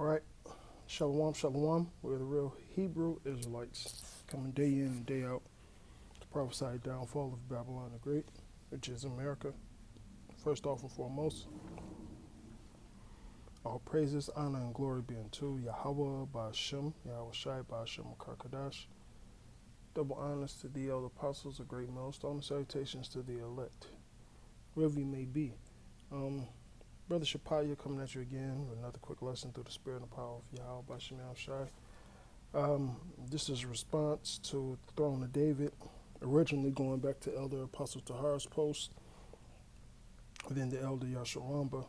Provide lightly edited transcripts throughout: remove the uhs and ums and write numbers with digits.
All right, Shalom, Shalom. We're the real Hebrew Israelites, coming day in and day out to prophesy the downfall of Babylon the Great, which is America. First off and foremost, all praises, honor, and glory be unto Yahweh Ba'ashem, Yahweh Shai Ba'ashem Karkadash. Double honors to the elder apostles, a great millstone, and salutations to the elect, wherever you may be. Brother Shapaya coming at you again with another quick lesson through the spirit and power of Yahweh Ba'ashem Yahweh Shai. This is a response to the throne of David, originally going back to Elder Apostle Tahar's post, and then the Elder YASHAWANBA,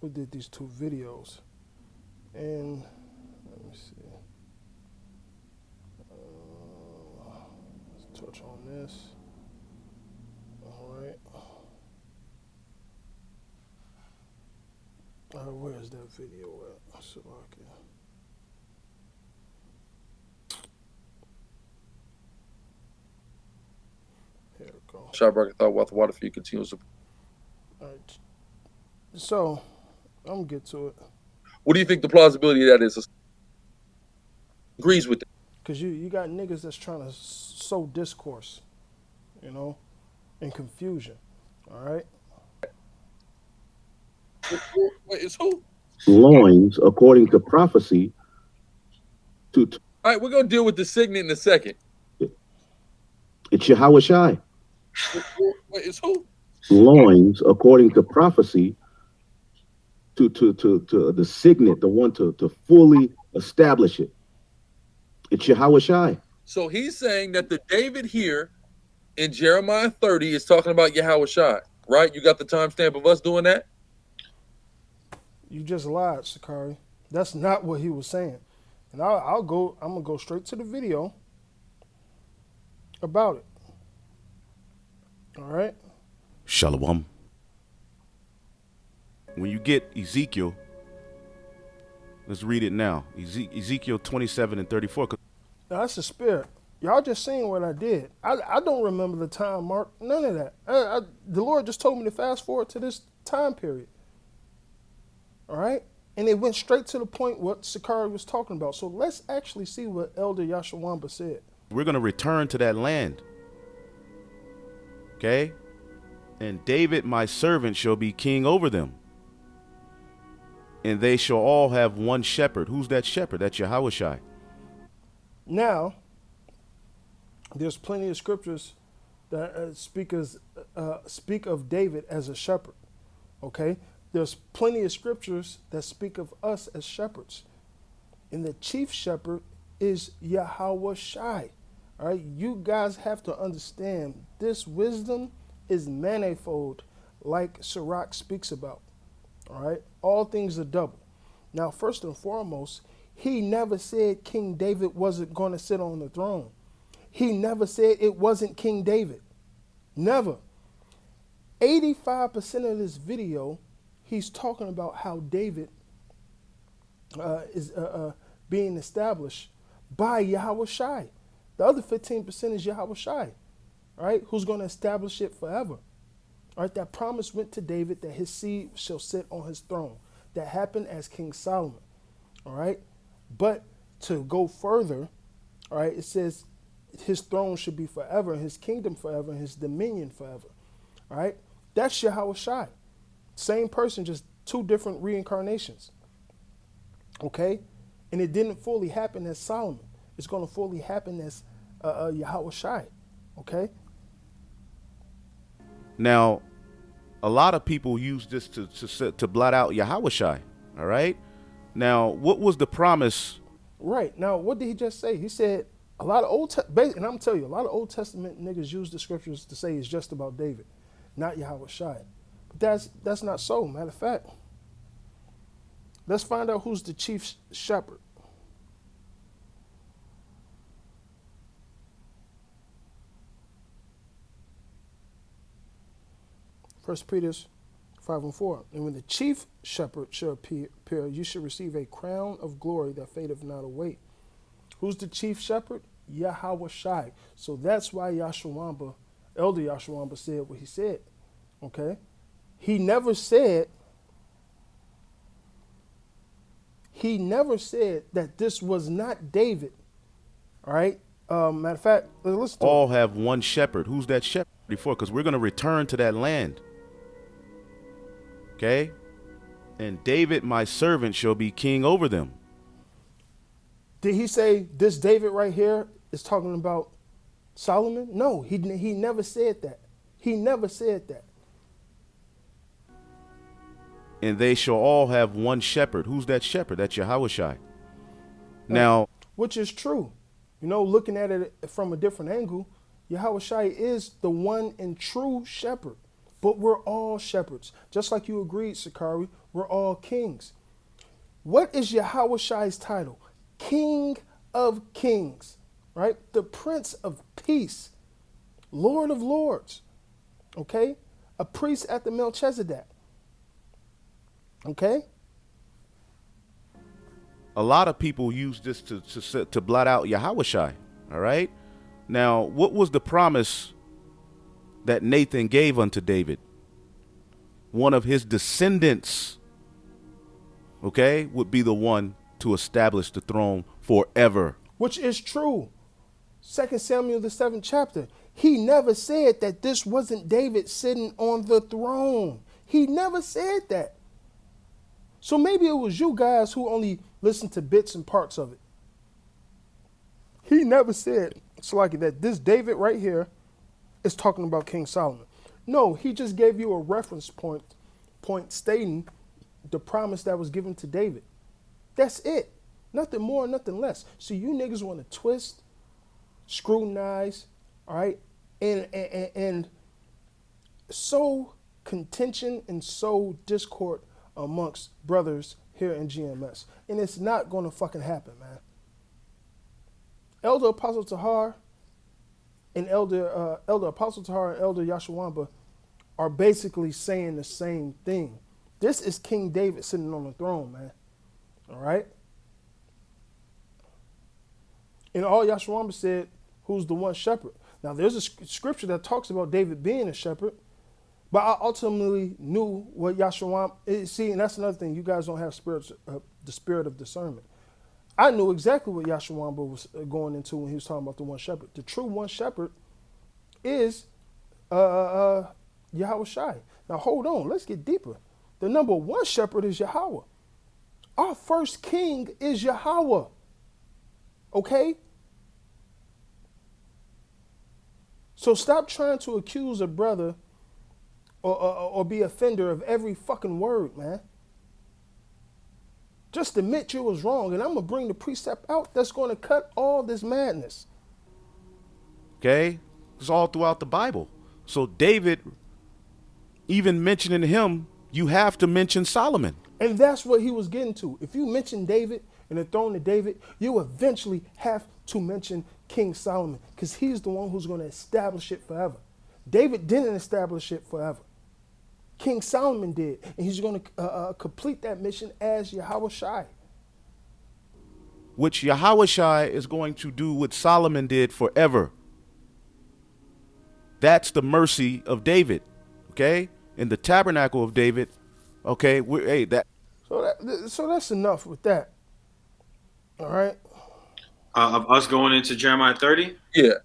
who did these two videos. And let me see. Let's touch on this. All right. Where's that video at? Salakia. Here we go. Shabrak thought with water for you continues. All right. So, I'm going to get to it. What do you think the plausibility of that is? Agrees with it. Because you got niggas that's trying to sow discourse, and confusion. All right? Wait, it's who? Loins, according to prophecy. All right, we're going to deal with the signet in a second. It's Yahweh Shai. Wait, it's who? Loins, according to prophecy, to the signet, the one to fully establish it. It's Yahweh Shai. So he's saying that the David here in Jeremiah 30 is talking about Yahweh Shai, right? You got the timestamp of us doing that? You just lied, Sicarii. That's not what he was saying. And I'm going to go straight to the video about it. All right? Shalom. When you get Ezekiel, let's read it now. Ezekiel 27 and 34. Now, that's the spirit. Y'all just seen what I did. I don't remember the time mark. None of that. The Lord just told me to fast forward to this time period. All right? And it went straight to the point what Sicarii was talking about. So let's actually see what Elder YASHAWANBA said. We're going to return to that land. Okay? And David, my servant, shall be king over them. And they shall all have one shepherd. Who's that shepherd? That's Yahweh Shai. Now, there's plenty of scriptures that speak of David as a shepherd. Okay? There's plenty of scriptures that speak of us as shepherds. And the chief shepherd is Yahweh Shai. All right? You guys have to understand this wisdom is manifold, like Sirach speaks about. All right? All things are double. Now, first and foremost, he never said King David wasn't going to sit on the throne. He never said it wasn't King David. Never. 85% of this video, he's talking about how David is being established by Yahweh Shai. The other 15% is Yahweh Shai, right? Who's going to establish it forever. All right, that promise went to David that his seed shall sit on his throne. That happened as King Solomon. All right, but to go further, all right, it says his throne should be forever, and his kingdom forever, and his dominion forever. All right, that's Yahweh Shai. Same person, just two different reincarnations. Okay, and it didn't fully happen as Solomon. It's going to fully happen as Yahweh Shai. Okay. Now, a lot of people use this to blot out Yahweh Shai. All right. Now, what was the promise? Right. Now, what did he just say? He said a lot of and I'm going to tell you, a lot of Old Testament niggas use the scriptures to say it's just about David, not Yahweh Shai. But that's not so. Matter of fact, let's find out who's the chief shepherd. First Peter 5 and 4. And when the chief shepherd shall appear, you shall receive a crown of glory that fadeth not away. Who's the chief shepherd? Yahweh Shai. So that's why YASHAWANBA, Elder YASHAWANBA said what he said. Okay? He never said he never said that this was not David. All right. Matter of fact, listen to All it. have one shepherd. Who's that shepherd before? Because we're going to return to that land. Okay? And David, my servant, shall be king over them. Did he say this David right here is talking about Solomon? No, he never said that. He never said that. And they shall all have one shepherd. Who's that shepherd? That's Yahushai. Now, Which is true. You know, looking at it from a different angle, Yahushai is the one and true shepherd. But we're all shepherds. Just like you agreed, Sicarii, we're all kings. What is Yahushai's title? King of Kings, right? The Prince of Peace, Lord of Lords, okay? A priest after Melchizedek, okay? a lot of people use this to blot out Yahushai. All right. Now, what was the promise that Nathan gave unto David? One of his descendants, okay, would be the one to establish the throne forever. Which is true. 2 Samuel, the 7th chapter. He never said that this wasn't David sitting on the throne. He never said that. So maybe it was you guys who only listened to bits and parts of it. He never said, Slaki, that this David right here is talking about King Solomon. No, he just gave you a reference point stating the promise that was given to David. That's it. Nothing more, nothing less. So you niggas want to twist, scrutinize, all right, and sow contention and sow discord amongst brothers here in GMS. And it's not going to fucking happen, man. Elder Apostle Tahar and Elder Apostle Tahar and Elder YASHAWANBA are basically saying the same thing. This is King David sitting on the throne, man. All right? And all YASHAWANBA said, who's the one shepherd? Now, there's a scripture that talks about David being a shepherd, but I ultimately knew what YASHAWANBA... See, and that's another thing. You guys don't have the spirit of discernment. I knew exactly what YASHAWANBA was going into when he was talking about the one shepherd. The true one shepherd is Yahushai. Now, hold on. Let's get deeper. The number one shepherd is Yahweh. Our first king is Yahweh. Okay? So stop trying to accuse a brother or be offender of every fucking word, man. Just admit you was wrong, and I'm going to bring the precept out that's going to cut all this madness. Okay? It's all throughout the Bible. So David, even mentioning him, you have to mention Solomon. And that's what he was getting to. If you mention David and the throne of David, you eventually have to mention King Solomon, because he's the one who's going to establish it forever. David didn't establish it forever. King Solomon did, and he's going to complete that mission as Yahushai. Which Yahushai is going to do what Solomon did forever. That's the mercy of David, okay? In the tabernacle of David, okay? So that's enough with that. All right? Of us going into Jeremiah 30? Yeah.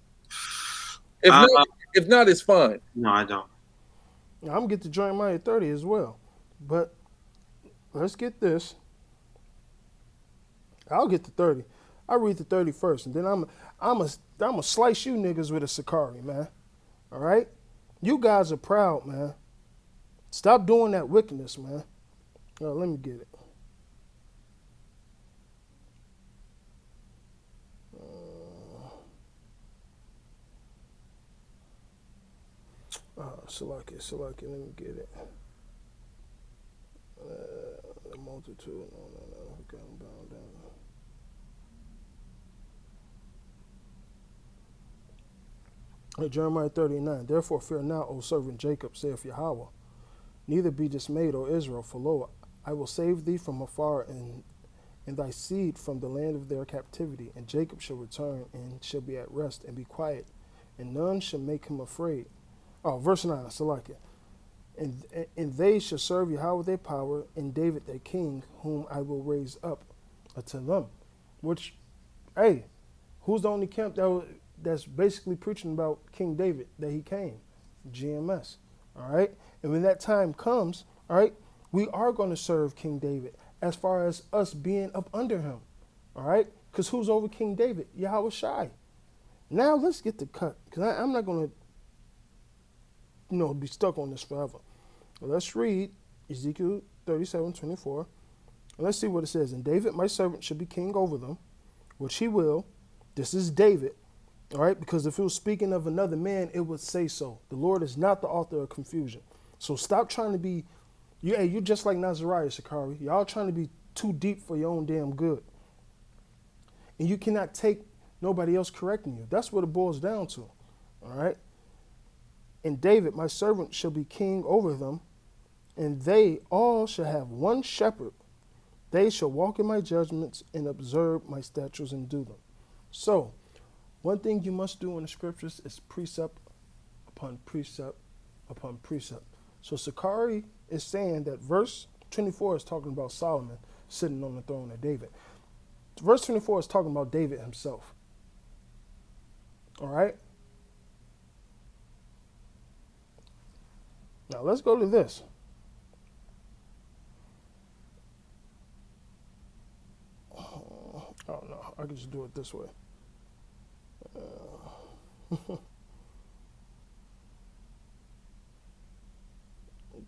If not, it's fine. No, I don't. Now, I'm going to get to Jeremiah 30 as well. But let's get this. I'll get to 30. I'll read the 30 first, and then I'm a slice you niggas with a Sicarii, man. All right? You guys are proud, man. Stop doing that wickedness, man. Let me get it. Salaki, let me get it. The multitude, no. Okay, I'm bound down. Jeremiah 39. Therefore fear not, O servant Jacob, saith Yahweh. Neither be dismayed, O Israel, for lo, I will save thee from afar, and thy seed from the land of their captivity. And Jacob shall return, and shall be at rest, and be quiet, and none shall make him afraid. Oh, verse 9, Salakia. And they shall serve Yahweh their power, and David their king, whom I will raise up, unto them. Which, hey, who's the only camp that's basically preaching about King David, that he came? GMS. All right? And when that time comes, all right, we are going to serve King David as far as us being up under him. All right? Because who's over King David? Yahweh Shai. Now let's get the cut, because I'm not going to, be stuck on this forever. Well, let's read Ezekiel 37:24. And let's see what it says. And David, my servant, should be king over them, which he will. This is David. All right, because if it was speaking of another man, it would say so. The Lord is not the author of confusion. So stop trying to be, you're just like Nazariah, Sicarii. Y'all trying to be too deep for your own damn good. And you cannot take nobody else correcting you. That's what it boils down to. All right. And David, my servant, shall be king over them, and they all shall have one shepherd. They shall walk in my judgments and observe my statutes and do them. So, one thing you must do in the scriptures is precept upon precept upon precept. So Sicarii is saying that verse 24 is talking about Solomon sitting on the throne of David. Verse 24 is talking about David himself. All right? Now let's go to this. Oh no, I can just do it this way.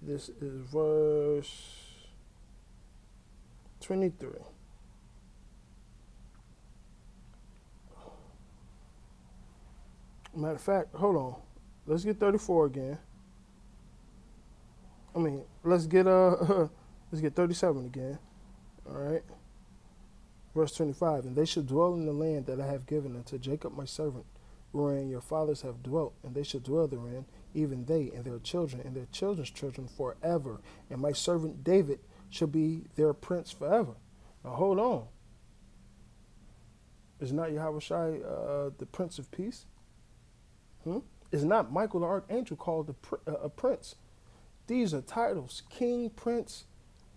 This is verse 23. Matter of fact, hold on. Let's get 34 again. Let's get 37 again. All right. Verse 25, and they shall dwell in the land that I have given unto Jacob my servant, wherein your fathers have dwelt, and they shall dwell therein, even they and their children and their children's children forever. And my servant David shall be their prince forever. Now hold on. Is not Yahweh Shai the Prince of Peace? Is not Michael the Archangel called a prince? These are titles. King, prince.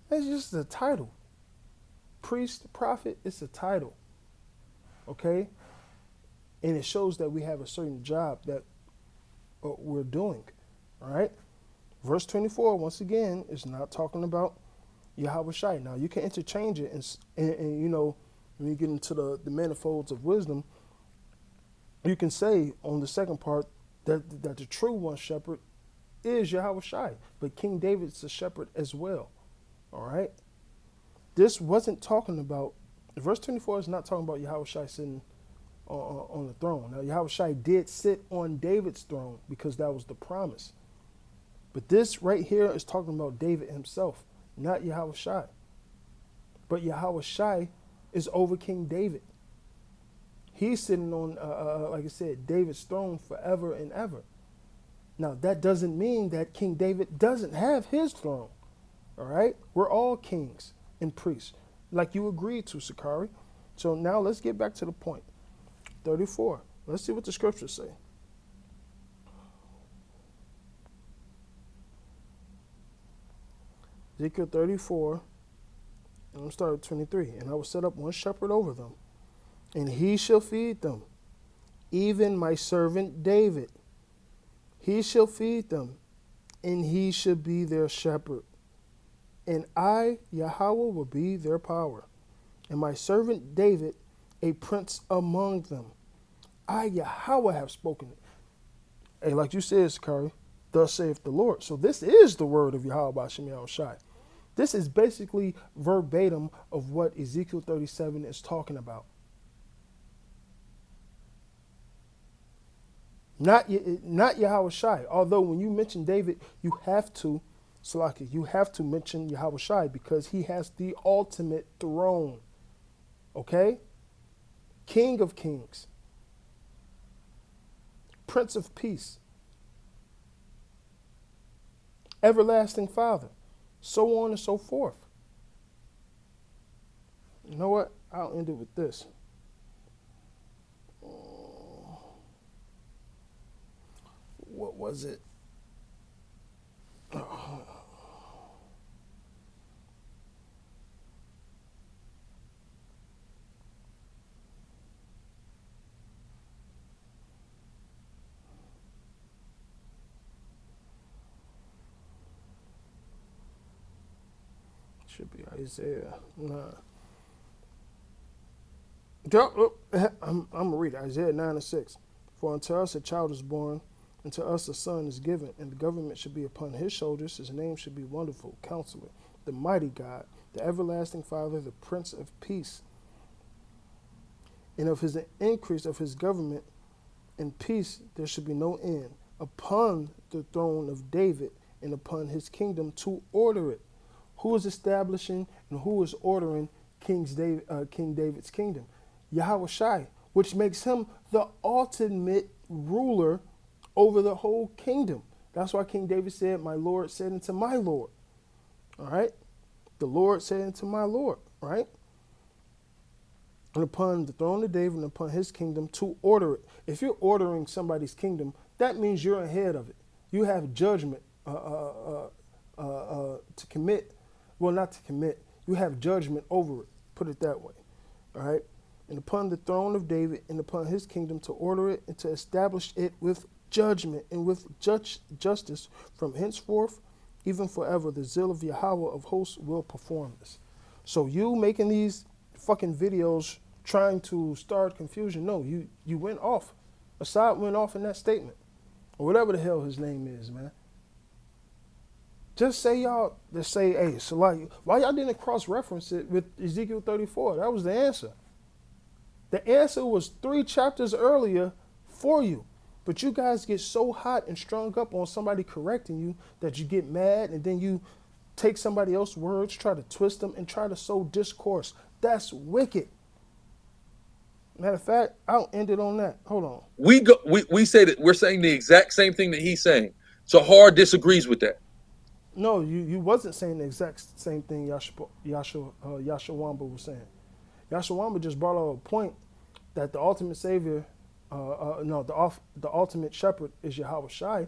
That's just a title. Priest, prophet, it's a title. Okay? And it shows that we have a certain job that we're doing. All right? Verse 24, once again, is not talking about Yahweh Shai. Now, you can interchange it, and when you get into the manifolds of wisdom, you can say on the second part that the true one shepherd is Yahweh Shai, but King David's a shepherd as well. All right? This wasn't talking about, verse 24 is not talking about Yahweh Shai sitting on the throne. Now, Yahweh Shai did sit on David's throne because that was the promise. But this right here is talking about David himself, not Yahweh Shai. But Yahweh Shai is over King David. He's sitting on, like I said, David's throne forever and ever. Now, that doesn't mean that King David doesn't have his throne. All right? We're all kings and priests, like you agreed to, Sicarii. So now let's get back to the point. 34. Let's see what the scriptures say. Ezekiel 34, and I'm starting at 23. And I will set up one shepherd over them, and he shall feed them, even my servant David. He shall feed them, and he shall be their shepherd. And I, Yahweh, will be their power, and my servant David, a prince among them. I, Yahweh, have spoken it. Hey, like you said, Sicarii, thus saith the Lord. So this is the word of Yahweh by Shem Yahweh Shai. This is basically verbatim of what Ezekiel 37 is talking about. Not Yahweh Shai. Although when you mention David, you have to mention Yahweh Shai because he has the ultimate throne. Okay? King of kings. Prince of peace. Everlasting Father. So on and so forth. You know what? I'll end it with this. What was it? Should be Isaiah 9. I'm going to read it. Isaiah 9 and 6. For unto us a child is born, and to us a son is given, and the government should be upon his shoulders. His name should be Wonderful, Counselor, the Mighty God, the Everlasting Father, the Prince of Peace. And of his increase of his government and peace there should be no end, upon the throne of David and upon his kingdom, to order it. Who is establishing and who is ordering King David's kingdom? Yahawashi, which makes him the ultimate ruler over the whole kingdom. That's why King David said, my Lord said unto my Lord. All right? The Lord said unto my Lord. Right? And upon the throne of David and upon his kingdom, to order it. If you're ordering somebody's kingdom, that means you're ahead of it. You have judgment to commit. Well, not to commit. You have judgment over it. Put it that way. All right? And upon the throne of David and upon his kingdom, to order it and to establish it with judgment and with justice from henceforth, even forever. The zeal of Yahweh of hosts will perform this. So you making these fucking videos trying to start confusion, no, you went off. Assad went off in that statement. Or whatever the hell his name is, man. Just say y'all, just say, hey, so like, why y'all didn't cross-reference it with Ezekiel 34? That was the answer. The answer was 3 chapters earlier for you. But you guys get so hot and strung up on somebody correcting you that you get mad and then you take somebody else's words, try to twist them, and try to sow discourse. That's wicked. Matter of fact, I'll end it on that. Hold on. We say that we're saying the exact same thing that he's saying. Tahar disagrees with that. No, you wasn't saying the exact same thing YASHAWANBA was saying. YASHAWANBA just brought up a point that the ultimate savior, the ultimate shepherd is Yahawashi,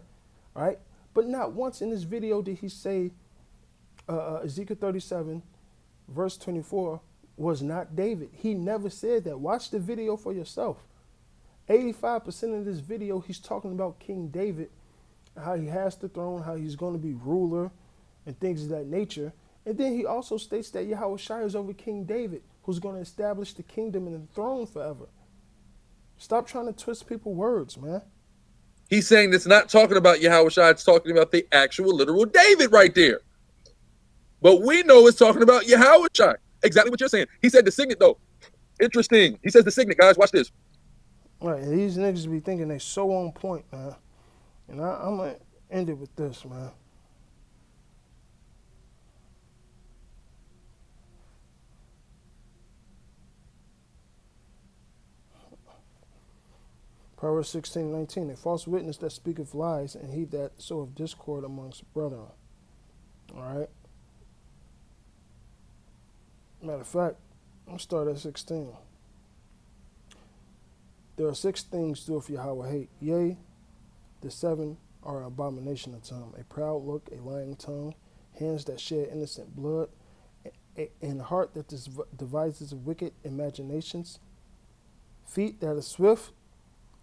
right? But not once in this video did he say Ezekiel 37, verse 24, was not David. He never said that. Watch the video for yourself. 85% of this video, he's talking about King David, how he has the throne, how he's going to be ruler, and things of that nature. And then he also states that Yahawashi is over King David, who's going to establish the kingdom and the throne forever. Stop trying to twist people's words, man. He's saying it's not talking about Yahawashi, it's talking about the actual literal David right there. But we know it's talking about Yahawashi. Exactly what you're saying. He said the signet, though. Interesting. He says the signet, guys. Watch this. All right, and these niggas be thinking they so on point, man. And I'm going to end it with this, man. Proverbs 16:19. A false witness that speaketh lies, and he that soweth discord amongst brethren. All right. Matter of fact, I'll start at 16. There are 6 things doeth Yahweh hate. Yea, the 7 are an abomination unto him. A proud look, a lying tongue, hands that shed innocent blood, and a heart that devises wicked imaginations, feet that are swift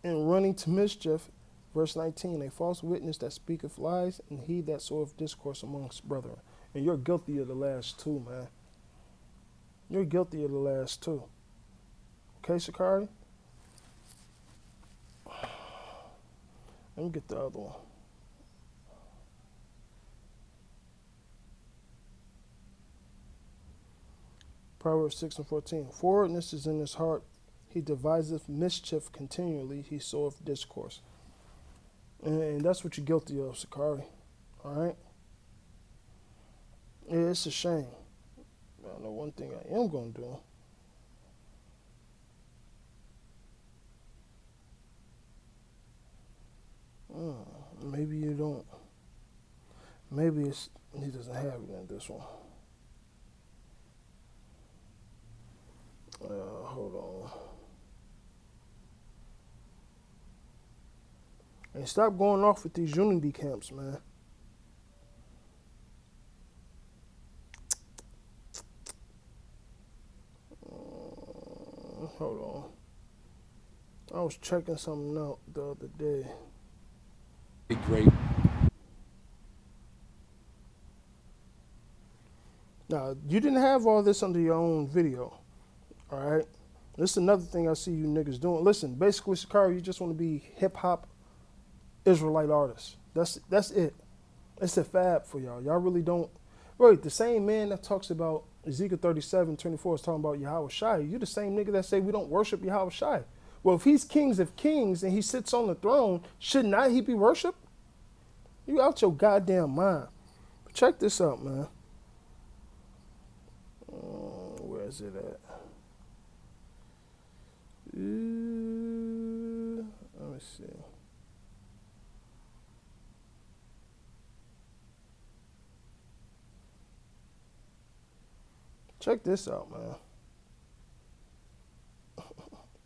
and running to mischief. Verse 19, a false witness that speaketh lies, and he that soweth discourse amongst brethren. And you're guilty of the last 2, man. You're guilty of the last 2. Okay, Sicarii? Let me get the other one. Proverbs 6:14. Forwardness is in his heart. He deviseth mischief continually. He soweth discourse. And that's what you're guilty of, Sicarii. All right? Yeah, it's a shame. I know one thing I am going to do. Maybe you don't. Maybe he doesn't have it in this one. Hold on. And stop going off with these unity camps, man. Hold on. I was checking something out the other day. Great. You didn't have all this under your own video, all right? This is another thing I see you niggas doing. Listen, basically, Sicarii, you just want to be hip-hop Israelite artists. That's it. It's a fad for y'all. Y'all really don't. Wait, the same man that talks about Ezekiel 37:24 is talking about Yahweh Shai. You the same nigga that say we don't worship Yahweh Shai. Well, if he's kings of kings and he sits on the throne, should not he be worshipped? You out your goddamn mind. But check this out, man. Where is it at? Let me see. Check this out, man.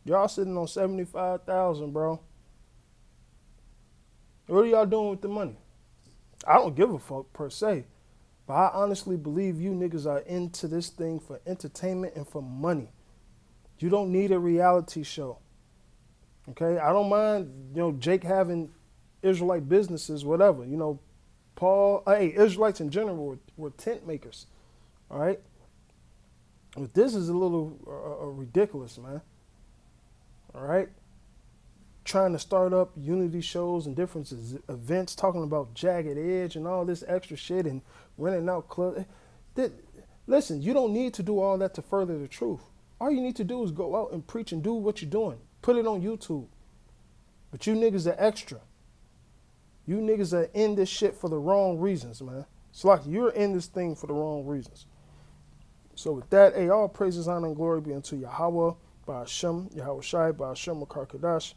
Y'all sitting on 75,000, bro. What are y'all doing with the money? I don't give a fuck per se, but I honestly believe you niggas are into this thing for entertainment and for money. You don't need a reality show. Okay? I don't mind, Jake having Israelite businesses, whatever. Paul, Israelites in general were tent makers. All right? But this is a little ridiculous, man. All right? Trying to start up unity shows and different events, talking about Jagged Edge and all this extra shit and renting out clubs. Listen, you don't need to do all that to further the truth. All you need to do is go out and preach and do what you're doing. Put it on YouTube. But you niggas are extra. You niggas are in this shit for the wrong reasons, man. It's like you're in this thing for the wrong reasons. So with that, all praises, honor, and glory be unto Yahweh, by Hashem, Yahweh Shai, by Hashem, Makar Kadash.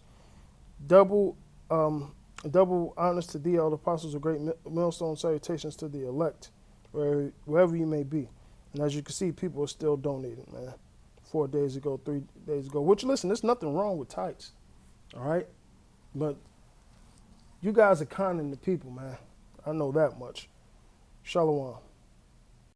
Double honors to thee, all the apostles of great millstone, salutations to the elect, wherever you may be. And as you can see, people are still donating, man. 4 days ago, 3 days ago, which, listen, there's nothing wrong with tithes, all right? But you guys are conning the people, man. I know that much. Shalom.